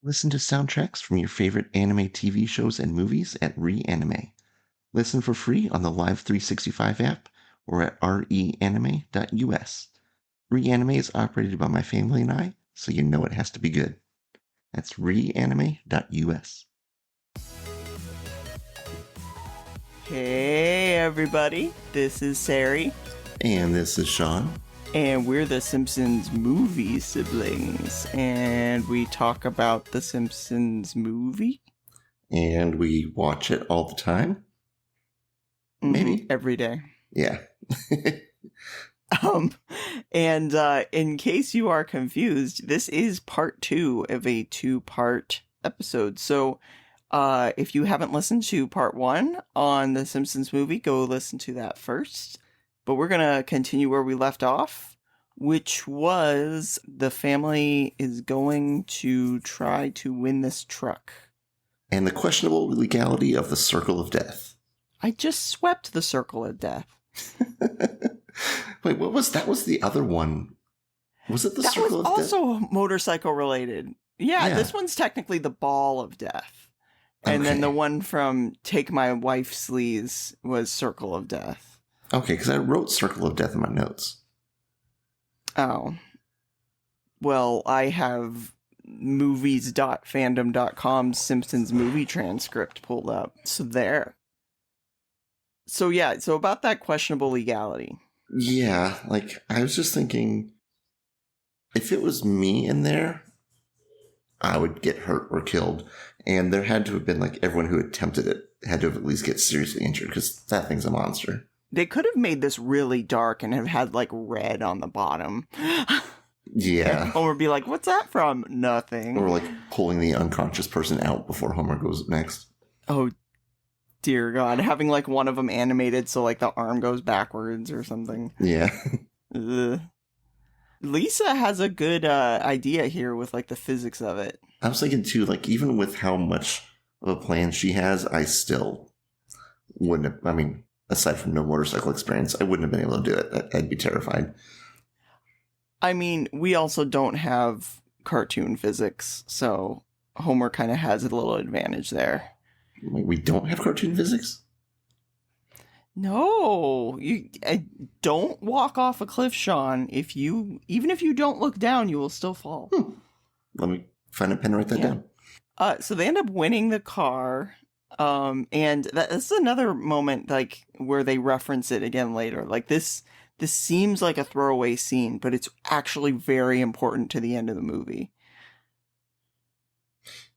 Listen to soundtracks from your favorite anime TV shows and movies at Reanime. Listen for free on the Live 365 app or at reanime.us. Reanime is operated by my family and I, so you know it has to be good. That's reanime.us. Hey everybody, this is Sari. And this is Sean. And we're the Simpsons Movie siblings. And we talk about the Simpsons movie. And we watch it all the time. Maybe. Every day. Yeah. And in case you are confused, this is part 2 of a 2-part episode. So if you haven't listened to part 1 on the Simpsons movie, go listen to that first. But we're going to continue where we left off, which was the family is going to try to win this truck. And the questionable legality of the Circle of Death. I just swept the Circle of Death. Wait, what was that? Was the other one? Was it the Circle of Death? That was also motorcycle related. Yeah, this one's technically the Ball of Death. And then the one from Take My Wife's Sleaze was Circle of Death. Okay, because I wrote Circle of Death in my notes. Oh. Well, I have movies.fandom.com's Simpsons movie transcript pulled up. So there. So yeah, so about that questionable legality. Yeah, like, I was just thinking, if it was me in there, I would get hurt or killed. And there had to have been, like, everyone who attempted it had to have at least get seriously injured, because that thing's a monster. They could have made this really dark and have had, like, red on the bottom. Yeah. And Homer would be like, what's that from? Nothing. Or, like, pulling the unconscious person out before Homer goes next. Oh, dear God. Having, like, one of them animated so, like, the arm goes backwards or something. Yeah. Lisa has a good idea here with, like, the physics of it. I was thinking, too, like, even with how much of a plan she has, I still wouldn't have, I mean, aside from no motorcycle experience, I wouldn't have been able to do it. I'd be terrified. I mean, we also don't have cartoon physics, so Homer kind of has a little advantage there. Wait, we don't have cartoon physics? No, you don't walk off a cliff, Sean. Even if you don't look down, you will still fall. Let me find a pen and write that down. So they end up winning the car. And that's another moment, like, where they reference it again later. Like, this seems like a throwaway scene, but it's actually very important to the end of the movie.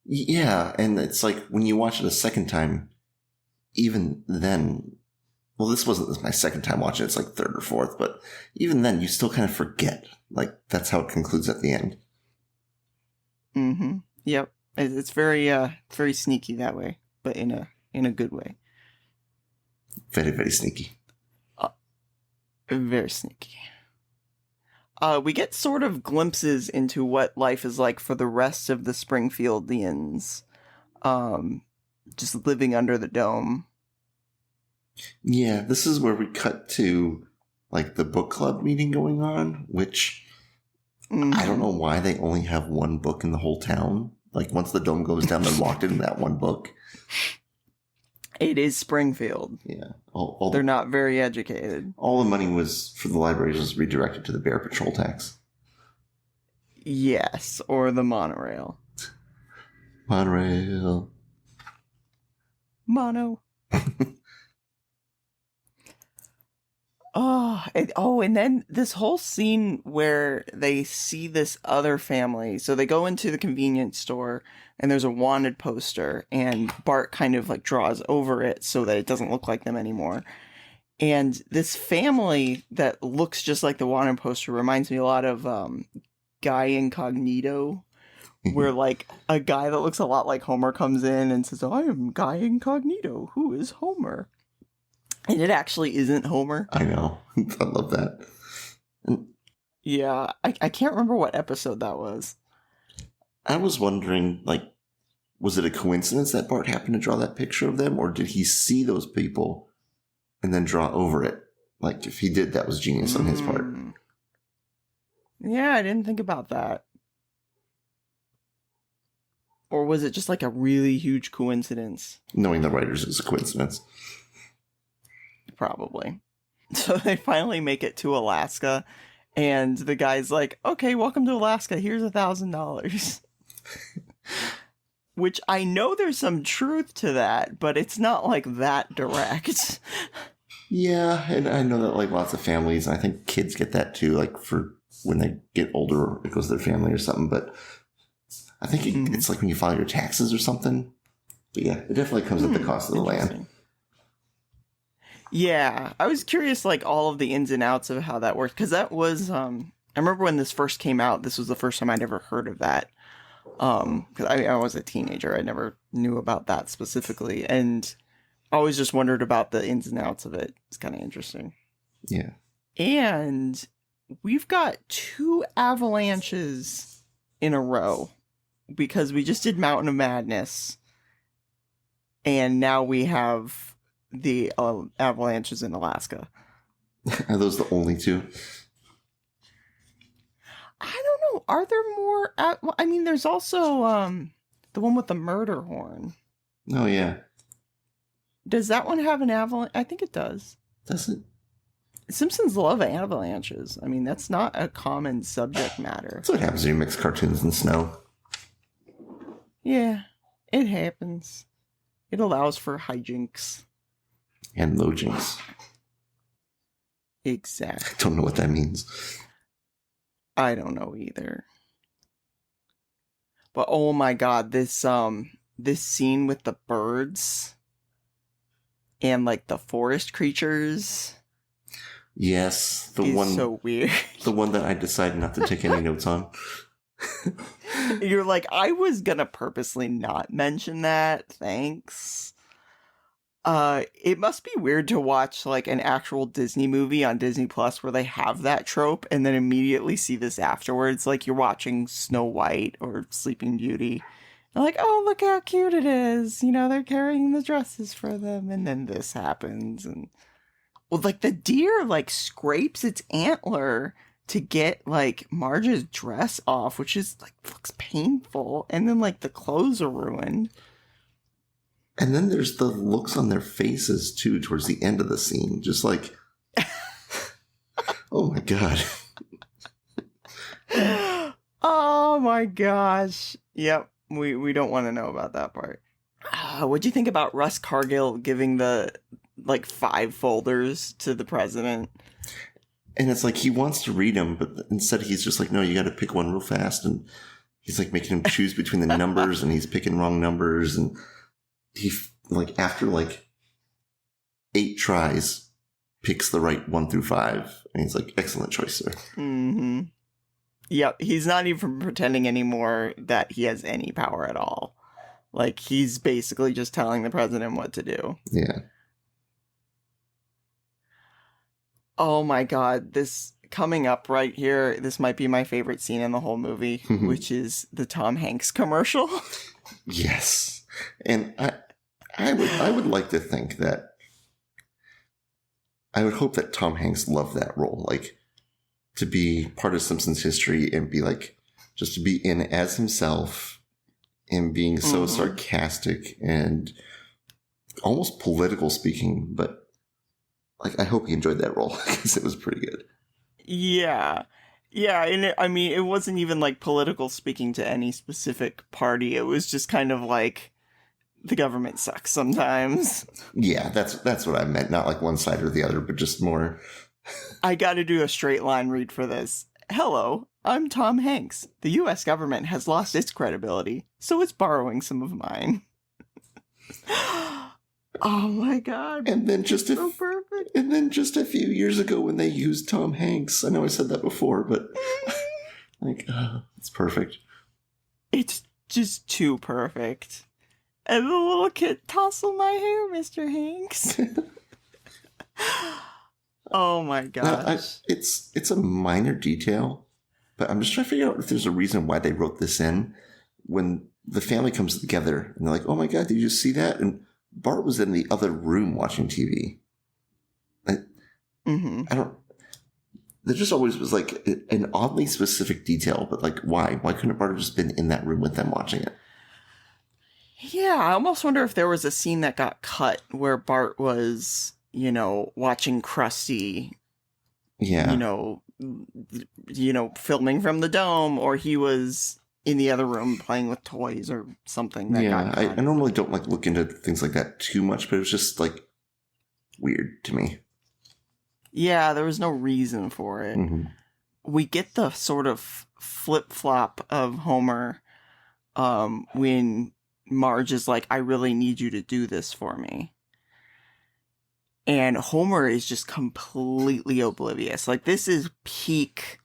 Yeah, and it's like, when you watch it a second time, even then, well, this wasn't my second time watching it, it's like third or fourth, but even then, you still kind of forget. Like, that's how it concludes at the end. Mm-hmm. Yep. It's very, very sneaky that way. But in a good way. Very, very sneaky. Very sneaky. We get sort of glimpses into what life is like for the rest of the Springfieldians. Just living under the dome. Yeah, this is where we cut to, like, the book club meeting going on, which I don't know why they only have one book in the whole town. Like, once the dome goes down, they're locked in that one book. It is Springfield. Yeah. They're not very educated. All the money was for the libraries was redirected to the Bear Patrol tax. Yes, or the monorail. Monorail. Mono. And then this whole scene where they see this other family. So they go into the convenience store and there's a wanted poster and Bart kind of like draws over it so that it doesn't look like them anymore. And this family that looks just like the wanted poster reminds me a lot of Guy Incognito, where like a guy that looks a lot like Homer comes in and says, "I am Guy Incognito. Who is Homer?" And it actually isn't Homer. I know. I love that. Yeah, I can't remember what episode that was. I was wondering, like, was it a coincidence that Bart happened to draw that picture of them, or did he see those people and then draw over it? Like, if he did, that was genius on his part. Yeah, I didn't think about that. Or was it just like a really huge coincidence? Knowing the writers is a coincidence. Probably. So they finally make it to Alaska, and the guy's like, okay, welcome to Alaska. Here's $1,000. Which I know there's some truth to that, but it's not like that direct. Yeah, and I know that like lots of families, I think kids get that too, like for when they get older, it goes to their family or something. But I think it's like when you file your taxes or something. But yeah, it definitely comes at the cost of the land. Yeah, I was curious, like all of the ins and outs of how that worked, because that was I remember when this first came out. This was the first time I'd ever heard of that. Because I was a teenager, I never knew about that specifically, and I always just wondered about the ins and outs of it. It's kind of interesting. Yeah, and we've got 2 avalanches in a row because we just did Mountain of Madness, and now we have the avalanches in Alaska. Are those the only 2? I don't know. Are there more? Well, I mean, there's also the one with the murder horn. Oh yeah. Does that one have an avalanche? I think it does. Does it? Simpsons love avalanches. I mean, that's not a common subject matter. That's what happens when you mix cartoons and snow. Yeah, it happens. It allows for hijinks. And low jinks. Exactly. I don't know what that means. I don't know either. But oh my god, this scene with the birds and like the forest creatures. Yes, the is one so weird. The one that I decided not to take any notes on. You're like, I was gonna purposely not mention that. Thanks. It must be weird to watch like an actual Disney movie on Disney Plus where they have that trope and then immediately see this afterwards. Like you're watching Snow White or Sleeping Beauty. And like, oh, look how cute it is. You know, they're carrying the dresses for them. And then this happens. And well, like the deer like scrapes its antler to get like Marge's dress off, which is like looks painful. And then like the clothes are ruined. And then there's the looks on their faces, too, towards the end of the scene. Just like, oh, my God. Oh, my gosh. Yep. We don't want to know about that part. What'd you think about Russ Cargill giving the, 5 folders to the president? And it's like he wants to read them, but instead he's just like, no, you got to pick one real fast. And he's like making him choose between the numbers, and he's picking wrong numbers. And he, after 8 tries, picks the right 1 through 5. And he's like, excellent choice, sir. Mm-hmm. Yep, he's not even pretending anymore that he has any power at all. Like, he's basically just telling the president what to do. Yeah. Oh my god, this coming up right here, this might be my favorite scene in the whole movie, which is the Tom Hanks commercial. Yes. And I would like to think that I would hope that Tom Hanks loved that role, to be part of Simpsons history and be just to be in as himself and being so sarcastic and almost political speaking, but I hope he enjoyed that role because it was pretty good. Yeah. Yeah, and it wasn't even political speaking to any specific party. It was just kind of the government sucks sometimes. Yeah, that's what I meant. Not one side or the other, but just more. I got to do a straight line read for this. Hello, I'm Tom Hanks. The U.S. government has lost its credibility, so it's borrowing some of mine. Oh my god! And then so perfect. And then just a few years ago, when they used Tom Hanks, I know I said that before, but it's perfect. It's just too perfect. And the little kid, tousle my hair, Mr. Hanks. Oh my gosh. Now, it's a minor detail, but I'm just trying to figure out if there's a reason why they wrote this in. When the family comes together and they're like, oh my god, did you see that? And Bart was in the other room watching TV. I don't... There just always was an oddly specific detail, but why? Why couldn't Bart have just been in that room with them watching it? Yeah, I almost wonder if there was a scene that got cut where Bart was, watching Krusty, you Yeah. know, filming from the dome, or he was in the other room playing with toys or something that got Yeah, I cut. normally don't like look into things like that too much, but it was just like weird to me. Yeah, there was no reason for it. Mm-hmm. We get the sort of flip-flop of Homer when Marge is like, I really need you to do this for me. And Homer is just completely oblivious. Like, this is peak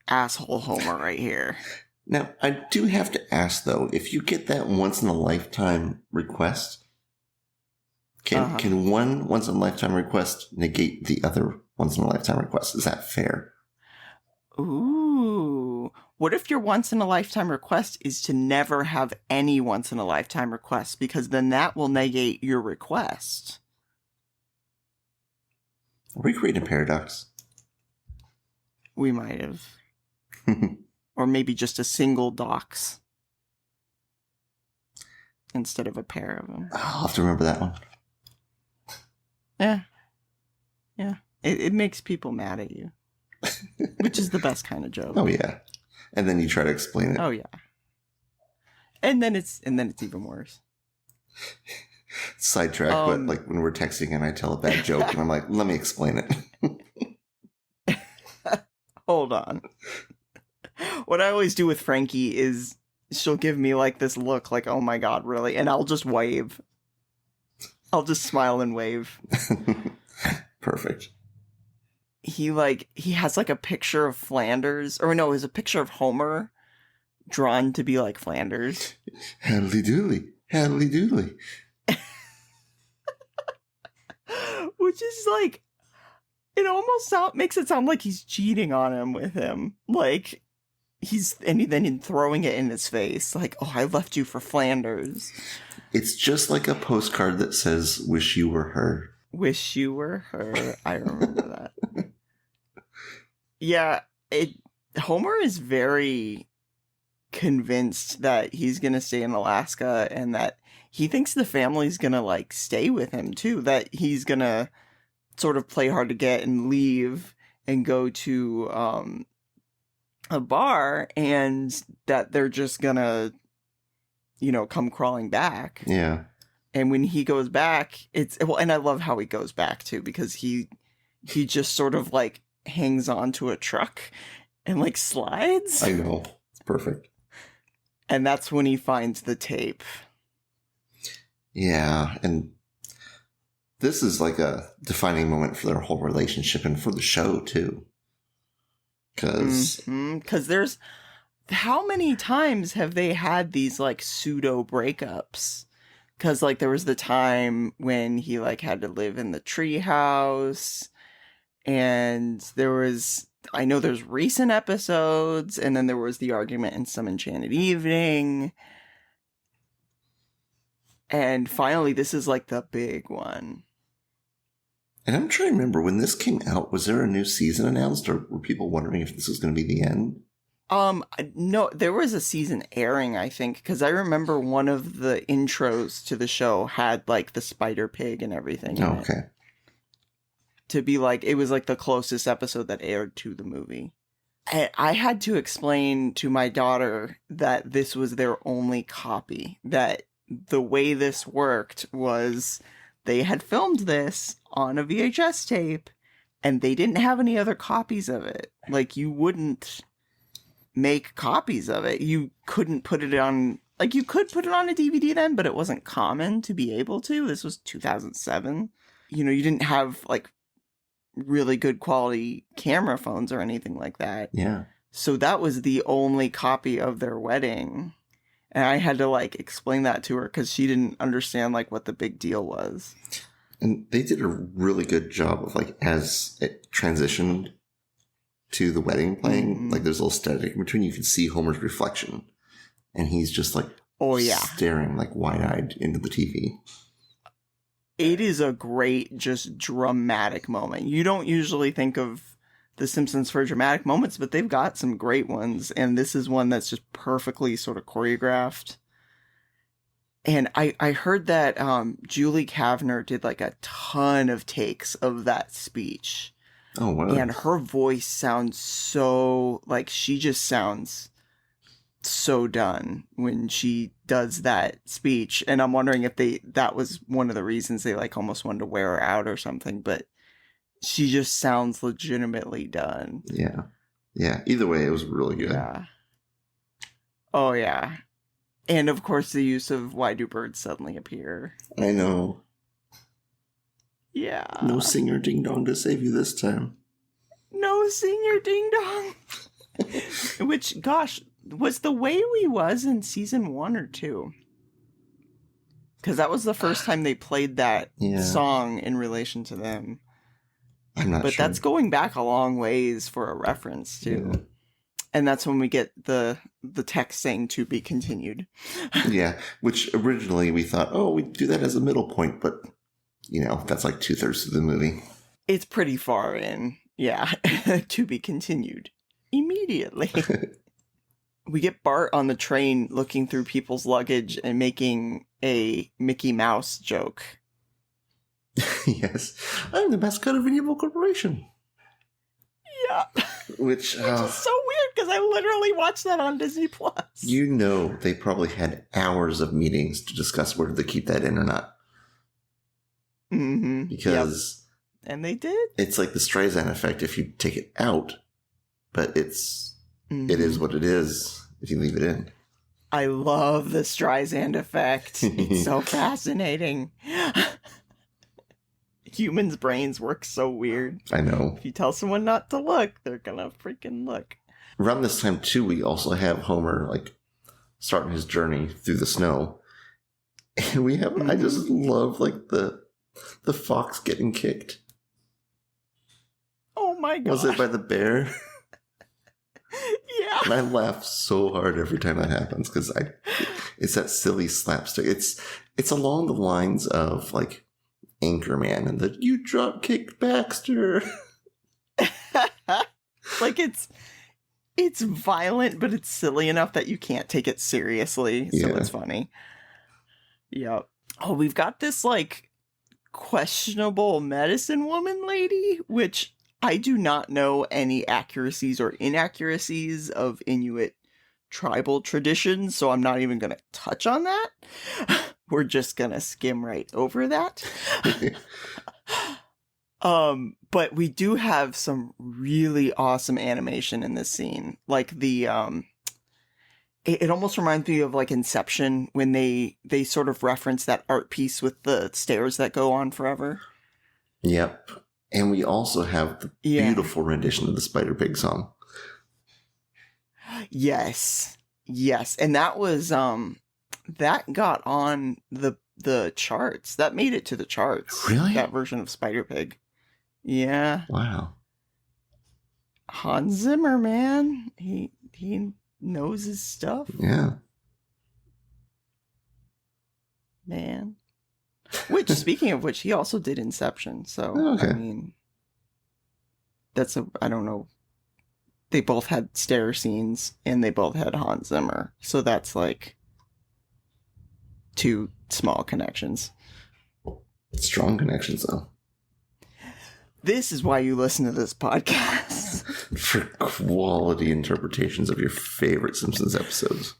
asshole Homer right here. Now, I do have to ask though, if you get that once in a lifetime request, can one once in a lifetime request negate the other once in a lifetime request? Is that fair? Ooh. What if your once in a lifetime request is to never have any once in a lifetime requests? Because then that will negate your request. Are we creating a paradox? We might have. Or maybe just a single dox instead of a pair of them. I'll have to remember that one. Yeah. It makes people mad at you, which is the best kind of joke. Oh yeah, and then you try to explain it. Oh yeah, and then it's even worse. Sidetrack, but like when we're texting and I tell a bad joke and I'm like, let me explain it. Hold on. What I always do with Frankie is she'll give me like this look like, oh my god, really? And I'll just wave. I'll just smile and wave. Perfect. He has like a picture of Flanders, or no, it's a picture of Homer drawn to be like Flanders. Handly doodly, handly doodly. Which is like, it almost makes it sound like he's cheating on him with him. Like, then throwing it in his face. Like, oh, I left you for Flanders. It's just like a postcard that says, wish you were her. Wish you were her. I remember that. Yeah, Homer is very convinced that he's going to stay in Alaska and that he thinks the family's going to like stay with him too, that he's going to sort of play hard to get and leave and go to a bar, and that they're just going to come crawling back. Yeah. And when he goes back, and I love how he goes back too, because he just sort of like hangs onto a truck and like slides. I know. It's perfect. And that's when he finds the tape. Yeah, and this is like a defining moment for their whole relationship and for the show too. Because there's, how many times have they had these like pseudo breakups? Because like there was the time when he like had to live in the treehouse, and I know there's recent episodes, and then there was the argument in Some Enchanted Evening. And finally, this is like the big one. And I'm trying to remember, when this came out, was there a new season announced, or were people wondering if this was going to be the end? No, there was a season airing, I think, because I remember one of the intros to the show had like the spider pig and everything. Oh, okay. To be like, it was like the closest episode that aired to the movie. I had to explain to my daughter that this was their only copy, that the way this worked was they had filmed this on a VHS tape and they didn't have any other copies of it. Like, you wouldn't make copies of it. You couldn't put it on, like, you could put it on a DVD then, but it wasn't common to be able to. This was 2007. You didn't have like really good quality camera phones or anything like that. Yeah. So that was the only copy of their wedding. And I had to like explain that to her because she didn't understand like what the big deal was. And they did a really good job of like, as it transitioned to the wedding playing, like there's a little static in between. You can see Homer's reflection and he's just like, oh yeah, staring like wide-eyed into the TV. It is a great, just dramatic moment. You don't usually think of The Simpsons for dramatic moments, but they've got some great ones. And this is one that's just perfectly sort of choreographed. And I heard that Julie Kavner did like a ton of takes of that speech. Oh, wow. And her voice sounds so, like, she just sounds so done when she does that speech. And I'm wondering if that was one of the reasons they like almost wanted to wear her out or something, but she just sounds legitimately done. Yeah. Yeah. Either way, it was really good. Yeah. Oh, yeah. And of course, the use of Why Do Birds Suddenly Appear? I know. Yeah. No singer ding dong to save you this time. No singer ding dong. Which, gosh, was the way we was in season 1 or 2? Because that was the first time they played that song in relation to them. I'm not sure. But that's going back a long ways for a reference, too. Yeah. And that's when we get the text saying to be continued. Yeah, which originally we thought, oh, we'd do that as a middle point, but, you know, that's like 2/3 of the movie. It's pretty far in. Yeah, to be continued immediately. We get Bart on the train looking through people's luggage and making a Mickey Mouse joke. Yes, I'm the mascot of an evil corporation. Yeah. Which is so weird because I literally watched that on Disney Plus. You know, they probably had hours of meetings to discuss whether to keep that in or not. Mm-hmm. Because... Yep. And they did. It's like the Streisand effect if you take it out, but it is what it is if you leave it in. I love the Streisand effect. It's so fascinating. Humans' brains work so weird. I know. If you tell someone not to look, they're gonna freaking look. Around this time, too, we also have Homer, like, starting his journey through the snow. And we have, I just love, like, the fox getting kicked. Oh my god. Was it by the bear? Yeah. And I laugh so hard every time that happens, because it's that silly slapstick. It's along the lines of, like, Anchorman and the "you drop kicked Baxter." Like it's violent, but it's silly enough that you can't take it seriously. So it's funny. Yep. Oh, we've got this like questionable medicine woman lady, which I do not know any accuracies or inaccuracies of Inuit tribal traditions, so I'm not even going to touch on that. We're just going to skim right over that. But we do have some really awesome animation in this scene. Like the, it almost reminds me of like Inception when they sort of reference that art piece with the stairs that go on forever. Yep. And we also have the beautiful rendition of the Spider Pig song. Yes. And that was, that got on the charts. That made it to the charts. Really? That version of Spider Pig. Yeah. Wow. Hans Zimmer, man. He knows his stuff. Yeah. Man. Which, speaking of which, he also did Inception. So, I mean, I don't know. They both had stair scenes and they both had Hans Zimmer. So that's like 2 small connections. Strong connections, though. This is why you listen to this podcast. For quality interpretations of your favorite Simpsons episodes.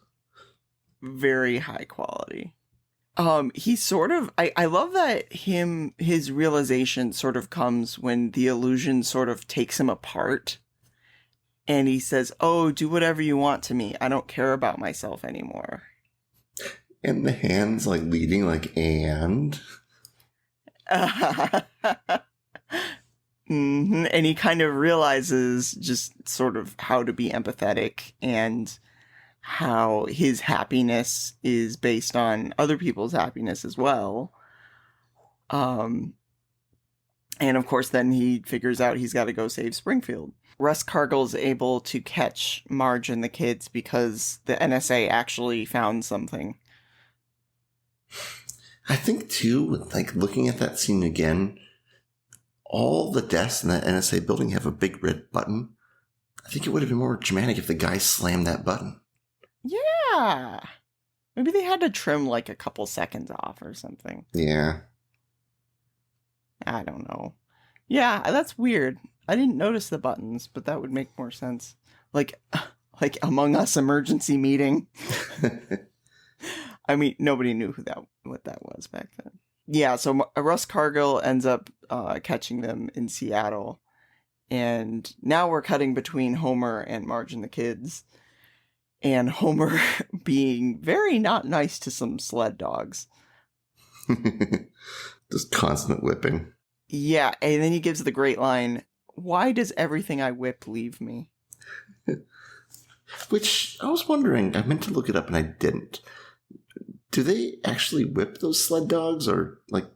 Very high quality. He sort of, I love that his realization sort of comes when the illusion sort of takes him apart. And he says, "Oh, do whatever you want to me. I don't care about myself anymore." And the hands like leading like, and? Mm-hmm. And he kind of realizes just sort of how to be empathetic and how his happiness is based on other people's happiness as well. And of course, then he figures out he's got to go save Springfield. Russ Cargill's able to catch Marge and the kids because the NSA actually found something. I think, too, like, looking at that scene again, all the desks in that NSA building have a big red button. I think it would have been more dramatic if the guy slammed that button. Yeah. Maybe they had to trim like a couple seconds off or something. Yeah. I don't know. Yeah, that's weird. I didn't notice the buttons, but that would make more sense. Like like Among Us emergency meeting. I mean, nobody knew what that was back then. Yeah, so Russ Cargill ends up catching them in Seattle. And now we're cutting between Homer and Marge and the kids. And Homer being very not nice to some sled dogs. Just constant whipping. Yeah, and then he gives the great line, "Why does everything I whip leave me?" Which, I was wondering, I meant to look it up and I didn't. Do they actually whip those sled dogs, or, like,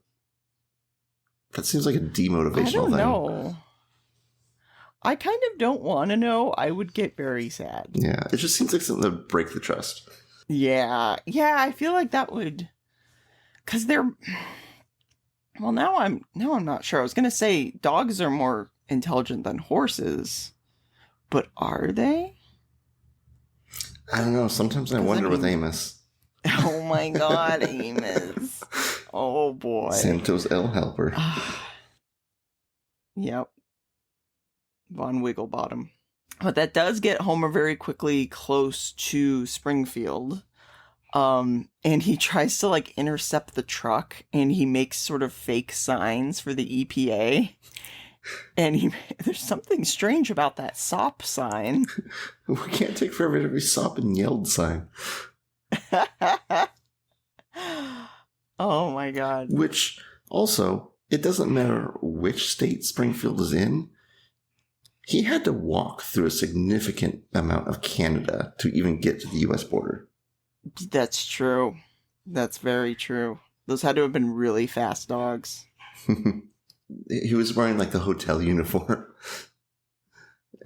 that seems like a demotivational I don't thing. know. I kind of don't want to know. I would get very sad. Yeah, it just seems like something to break the trust. Yeah, I feel like that would, because they're. Well, now I'm not sure. I was gonna say dogs are more intelligent than horses, but are they? I don't know. Sometimes I wonder with Amos. Oh my God, Amos! Oh boy, Santos L. Helper. Yep. Von Wigglebottom. But that does get Homer very quickly close to Springfield. And he tries to like intercept the truck, and he makes sort of fake signs for the EPA. And there's something strange about that SOP sign. We can't take forever to be SOP and yeld sign. Oh my God. Which, also, it doesn't matter which state Springfield is in. He had to walk through a significant amount of Canada to even get to the U.S. border. That's true. That's very true. Those had to have been really fast dogs. He was wearing like the hotel uniform.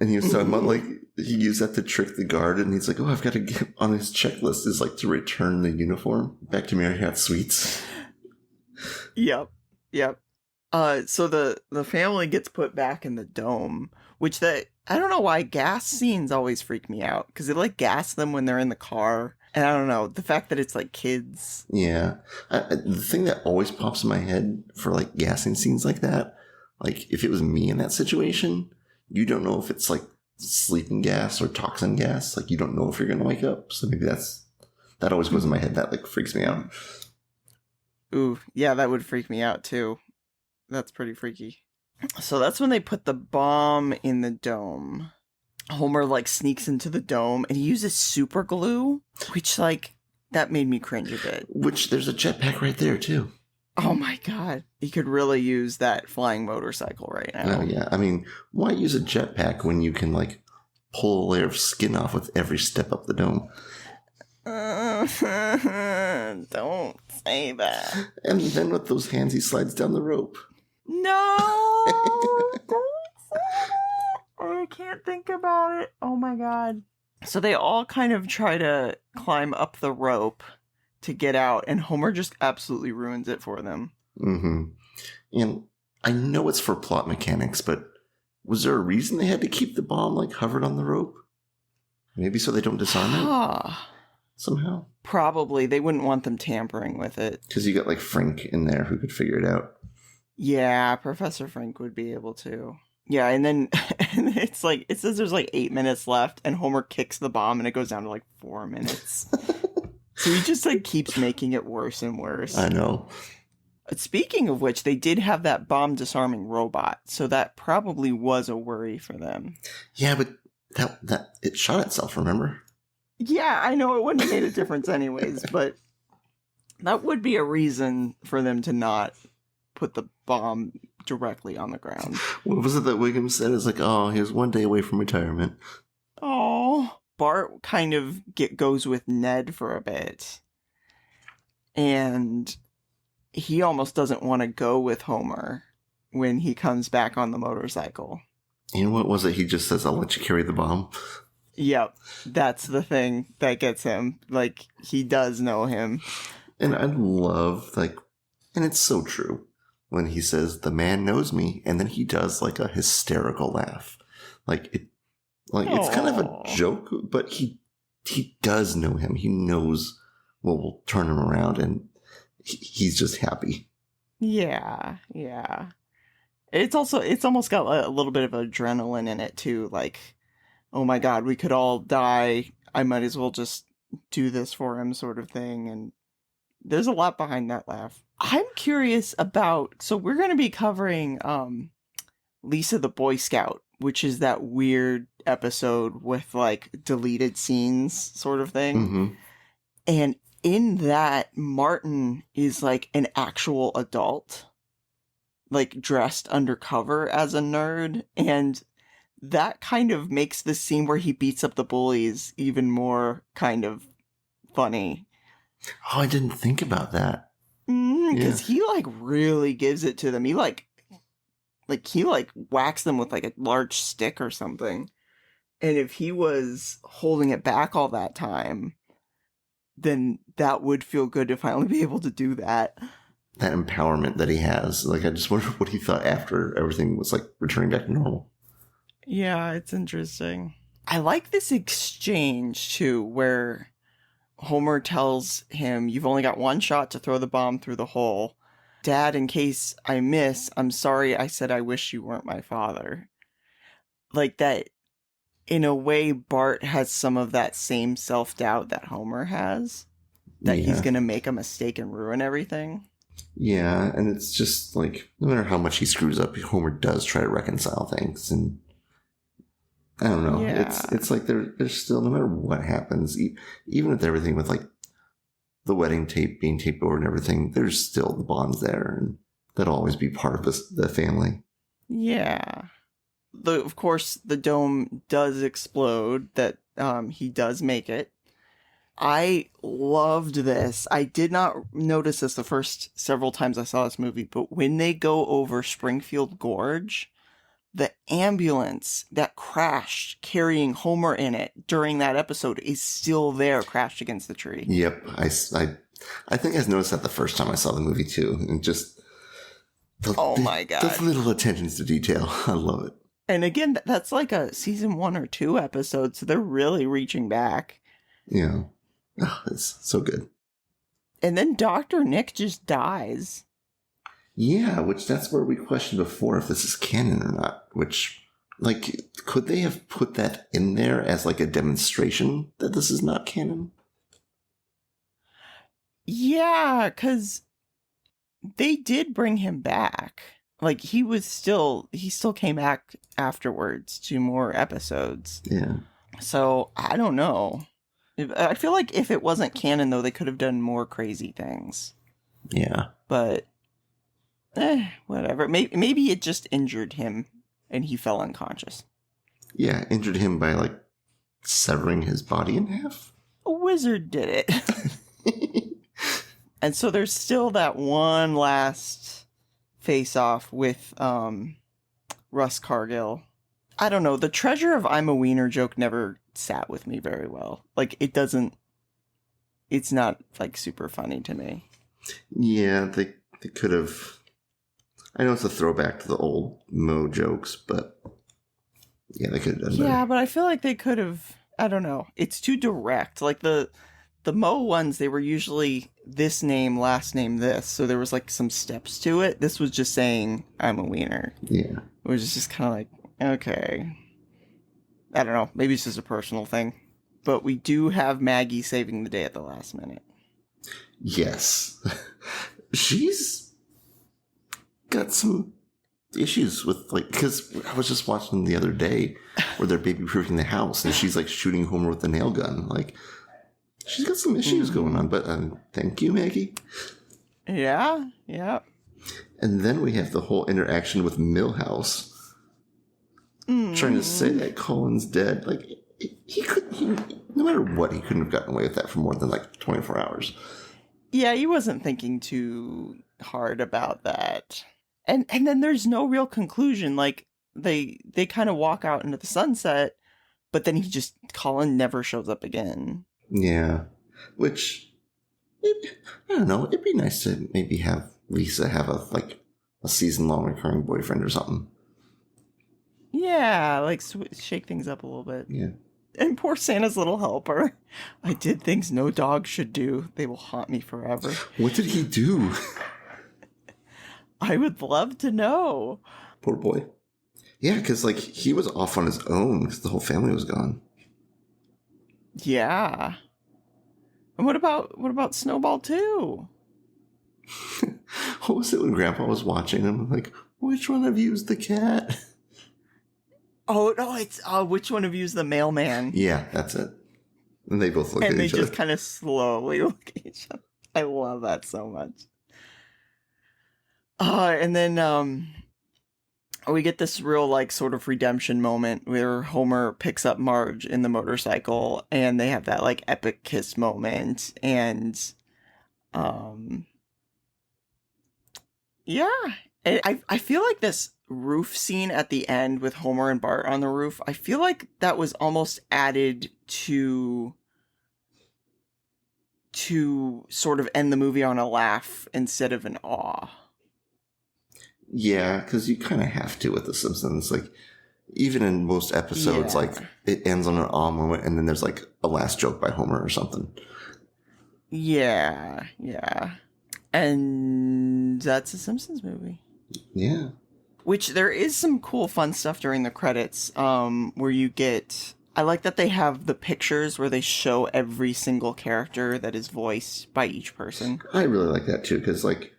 And he was talking about like, he used that to trick the guard. And he's like, oh, I've got to get on his checklist is like to return the uniform back to Marriott Suites. Yep. So the family gets put back in the dome, which I don't know why gas scenes always freak me out, because they like gas them when they're in the car. And I don't know, the fact that it's like kids. Yeah. The thing that always pops in my head for like gassing scenes like that, like if it was me in that situation, you don't know if it's like sleeping gas or toxin gas. Like you don't know if you're going to wake up. So maybe that always goes in my head. That like freaks me out. Ooh, yeah, that would freak me out too. That's pretty freaky. So that's when they put the bomb in the dome. Homer like sneaks into the dome and he uses super glue, which like that made me cringe a bit. Which there's a jetpack right there too. Oh my God. He could really use that flying motorcycle right now. Oh yeah. I mean, why use a jetpack when you can like pull a layer of skin off with every step up the dome? Don't say that. And then with those hands, he slides down the rope. No! Don't say that. I can't think about it. Oh my God. So they all kind of try to climb up the rope to get out, and Homer just absolutely ruins it for them. Mm-hmm. And I know it's for plot mechanics, but was there a reason they had to keep the bomb like hovered on the rope? Maybe so they don't disarm it? Somehow? Probably. They wouldn't want them tampering with it. Because you got like Frank in there who could figure it out. Yeah, Professor Frank would be able to. Yeah, and then and it's like, it says there's like 8 minutes left, and Homer kicks the bomb and it goes down to like 4 minutes. So he just like keeps making it worse and worse. I know. Speaking of which, they did have that bomb disarming robot, so that probably was a worry for them. Yeah, but that it shot itself, remember? Yeah, I know it wouldn't have made a difference anyways, but that would be a reason for them to not put the bomb directly on the ground. What was it that Wiggum said? It's like, oh, he was one day away from retirement. Oh, Bart kind of goes with Ned for a bit. And he almost doesn't want to go with Homer when he comes back on the motorcycle. And what was it? He just says, I'll let you carry the bomb. Yep, that's the thing that gets him. Like, he does know him. And I love, like, and it's so true, when he says, the man knows me, and then he does, like, a hysterical laugh. It's kind of a joke, but he does know him. He knows will turn him around, and he's just happy. Yeah, yeah. It's almost got a little bit of adrenaline in it too. Like, oh my god, we could all die. I might as well just do this for him, sort of thing. And there's a lot behind that laugh. I'm curious about. So we're going to be covering Lisa the Boy Scout, which is that weird episode with like deleted scenes, sort of thing. Mm-hmm. And in that, Martin is like an actual adult, like dressed undercover as a nerd, and that kind of makes the scene where he beats up the bullies even more kind of funny. Oh, I didn't think about that. Because he like really gives it to them. He like whacks them with like a large stick or something. And if he was holding it back all that time, then that would feel good to finally be able to do that. That empowerment that he has. Like, I just wonder what he thought after everything was like returning back to normal. Yeah, it's interesting. I like this exchange too, where Homer tells him, "You've only got one shot to throw the bomb through the hole. Dad, in case I miss, I'm sorry I said I wish you weren't my father." Like that, in a way, Bart has some of that same self-doubt that Homer has. That he's going to make a mistake and ruin everything. Yeah, and it's just like, no matter how much he screws up, Homer does try to reconcile things, and I don't know. Yeah. It's like there's still, no matter what happens, even with everything with like the wedding tape being taped over and everything, there's still the bonds there, and that'll always be part of the family. Yeah. Of course, the dome does explode, that he does make it. I loved this. I did not notice this the first several times I saw this movie, but when they go over Springfield Gorge, the ambulance that crashed carrying Homer in it during that episode is still there, crashed against the tree. Yep. I think I noticed that the first time I saw the movie too. And just oh my god. Those little attentions to detail. I love it. And again, that's like a season 1 or 2 episode, so they're really reaching back. Yeah. Oh, it's so good. And then Dr. Nick just dies. Yeah, which that's where we questioned before if this is canon or not. Which, like, could they have put that in there as like a demonstration that this is not canon? Yeah, because they did bring him back. Like, he still came back afterwards to more episodes. Yeah. So, I don't know. I feel like if it wasn't canon, though, they could have done more crazy things. Yeah. But, whatever. Maybe it just injured him and he fell unconscious. Yeah, injured him by, like, severing his body in half? A wizard did it. And so there's still that one last face-off with Russ Cargill. I don't know. The Treasure of I'm a Wiener joke never sat with me very well. Like, it's not, like, super funny to me. Yeah, they could have... I know it's a throwback to the old Mo jokes, but yeah, they could have done better. Yeah, but I feel like they could have... I don't know. It's too direct. Like, the Mo ones, they were usually this name, last name, this. So there was, like, some steps to it. This was just saying, I'm a wiener. Yeah. It was just kind of like, okay. I don't know. Maybe it's just a personal thing. But we do have Maggie saving the day at the last minute. Yes. She's got some issues with, like, because I was just watching the other day where they're baby-proofing the house, and she's, like, shooting Homer with the nail gun. Like, she's got some issues going on, but thank you, Maggie. Yeah, yeah. And then we have the whole interaction with Milhouse trying to say that Colin's dead. Like, no matter what, he couldn't have gotten away with that for more than, like, 24 hours. Yeah, he wasn't thinking too hard about that. And then there's no real conclusion. Like, they kind of walk out into the sunset, but then Colin never shows up again. Yeah. Which, I don't know, it'd be nice to maybe have Lisa have a season-long recurring boyfriend or something. Yeah, like shake things up a little bit. Yeah. And poor Santa's little helper. I did things no dog should do. They will haunt me forever. What did he do? I would love to know. Poor boy. Yeah, because like he was off on his own because the whole family was gone. Yeah. And what about Snowball too? What was it when Grandpa was watching him? Like, which one of you is the cat? Oh no, it's which one of you is the mailman? Yeah, that's it. And they both look at each other. And they just kind of slowly look at each other. I love that so much. And then we get this real like sort of redemption moment where Homer picks up Marge in the motorcycle and they have that like epic kiss moment. And yeah, I feel like this roof scene at the end with Homer and Bart on the roof, I feel like that was almost added to sort of end the movie on a laugh instead of an awe. Yeah, because you kind of have to with The Simpsons. Like, even in most episodes, like, it ends on an awe moment and then there's like a last joke by Homer or something. Yeah. And that's a Simpsons movie. Yeah. Which there is some cool fun stuff during the credits, where you get... I like that they have the pictures where they show every single character that is voiced by each person. I really like that too, because like,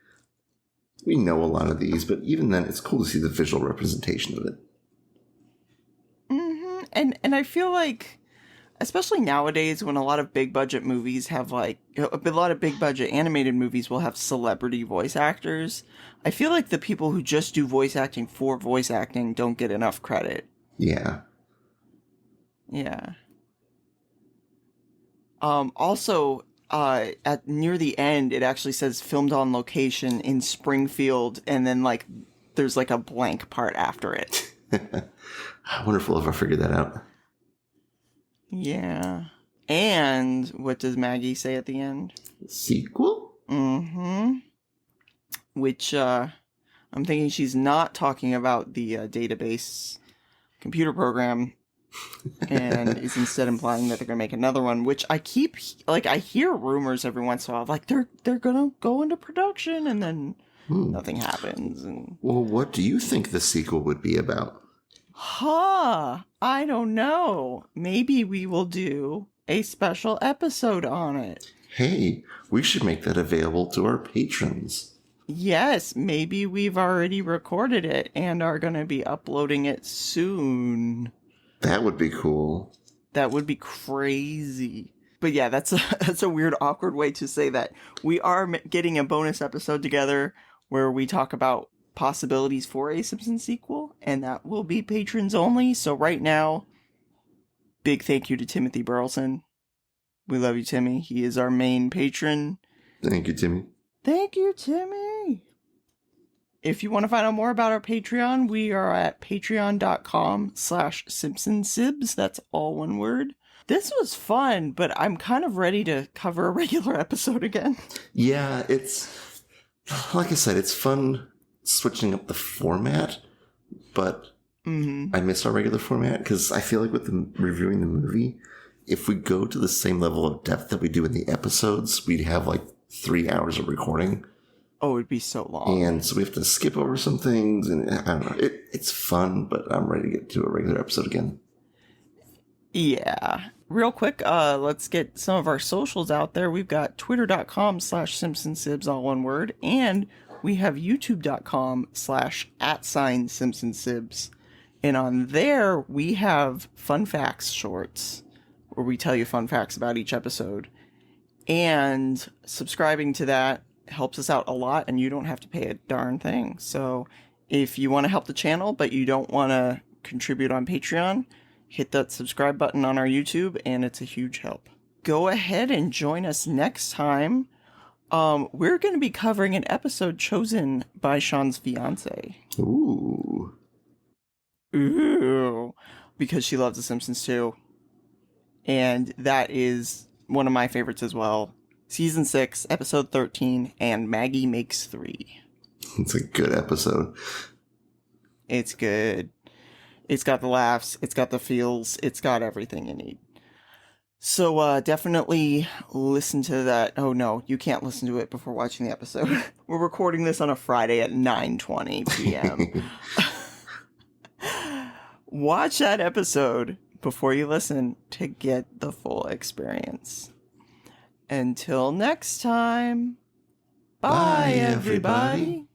we know a lot of these, but even then, it's cool to see the visual representation of it. Mm-hmm. And I feel like, especially nowadays when a lot of big budget movies have like, a lot of big budget animated movies will have celebrity voice actors. I feel like the people who just do voice acting for voice acting don't get enough credit. Yeah. Yeah. Also, at near the end, it actually says filmed on location in Springfield, and then like there's like a blank part after it. I wonder if we'll ever figure that out. Yeah. And what does Maggie say at the end? Sequel? Mm-hmm. Which I'm thinking she's not talking about the database computer program. And is instead implying that they're gonna make another one, which I keep I hear rumors every once in a while, like they're gonna go into production, and then nothing happens. And well, what do you think the sequel would be about? I don't know. Maybe we will do a special episode on it. Hey, we should make that available to our patrons. Yes, maybe we've already recorded it and are gonna be uploading it soon. That would be cool. That would be crazy. But yeah, that's a weird, awkward way to say that. We are getting a bonus episode together where we talk about possibilities for a Simpsons sequel, and that will be patrons only. So right now, big thank you to Timothy Burleson. We love you, Timmy. He is our main patron. Thank you, Timmy. Thank you, Timmy. If you want to find out more about our Patreon, we are at patreon.com/SimpsonsSibs. That's all one word. This was fun, but I'm kind of ready to cover a regular episode again. Yeah, it's, like I said, it's fun switching up the format, but I miss our regular format because I feel like with reviewing the movie, if we go to the same level of depth that we do in the episodes, we'd have like 3 hours of recording. Oh, it'd be so long. And so we have to skip over some things, and I don't know. It's fun, but I'm ready to get to a regular episode again. Yeah. Real quick, let's get some of our socials out there. We've got twitter.com/SimpsonsSibs, all one word, and we have youtube.com/@SimpsonsSibs. And on there, we have fun facts shorts, where we tell you fun facts about each episode. And subscribing to that helps us out a lot, and you don't have to pay a darn thing. So if you want to help the channel, but you don't want to contribute on Patreon, hit that subscribe button on our YouTube, and it's a huge help. Go ahead and join us next time. We're going to be covering an episode chosen by Sean's fiance. Ooh. Because she loves The Simpsons too. And that is one of my favorites as well. Season 6, episode 13, and Maggie Makes 3. It's a good episode. It's good. It's got the laughs, it's got the feels, it's got everything you need. So definitely listen to that. Oh no, you can't listen to it before watching the episode. We're recording this on a Friday at 9:20 p.m. Watch that episode before you listen to get the full experience. Until next time, bye everybody.